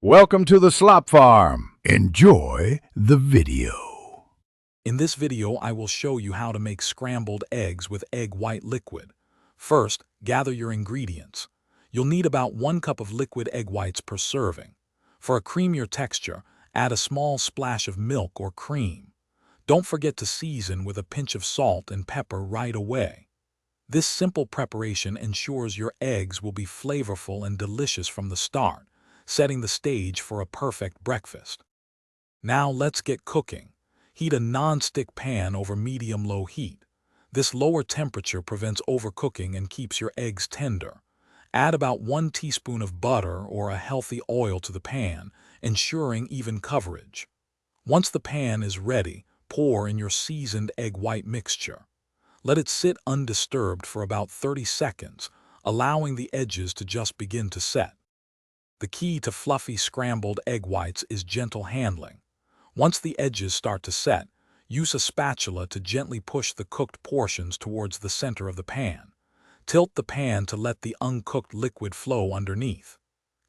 Welcome to the Slop Farm. Enjoy the video. In this video, I will show you how to make scrambled eggs with egg white liquid. First, gather your ingredients. You'll need about 1 cup of liquid egg whites per serving. For a creamier texture, add a small splash of milk or cream. Don't forget to season with a pinch of salt and pepper right away. This simple preparation ensures your eggs will be flavorful and delicious from the start, setting the stage for a perfect breakfast. Now let's get cooking. Heat a non-stick pan over medium-low heat. This lower temperature prevents overcooking and keeps your eggs tender. Add about 1 teaspoon of butter or a healthy oil to the pan, ensuring even coverage. Once the pan is ready, pour in your seasoned egg white mixture. Let it sit undisturbed for about 30 seconds, allowing the edges to just begin to set. The key to fluffy scrambled egg whites is gentle handling. Once the edges start to set, use a spatula to gently push the cooked portions towards the center of the pan. Tilt the pan to let the uncooked liquid flow underneath.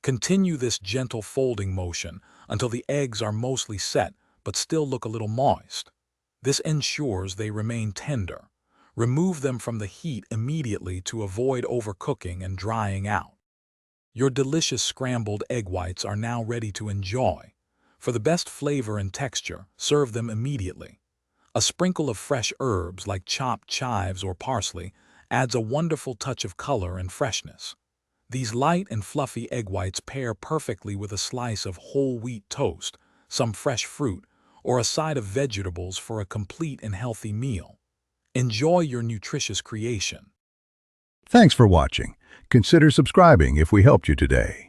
Continue this gentle folding motion until the eggs are mostly set but still look a little moist. This ensures they remain tender. Remove them from the heat immediately to avoid overcooking and drying out. Your delicious scrambled egg whites are now ready to enjoy. For the best flavor and texture, serve them immediately. A sprinkle of fresh herbs like chopped chives or parsley adds a wonderful touch of color and freshness. These light and fluffy egg whites pair perfectly with a slice of whole wheat toast, some fresh fruit, or a side of vegetables for a complete and healthy meal. Enjoy your nutritious creation. Thanks for watching. Consider subscribing if we helped you today.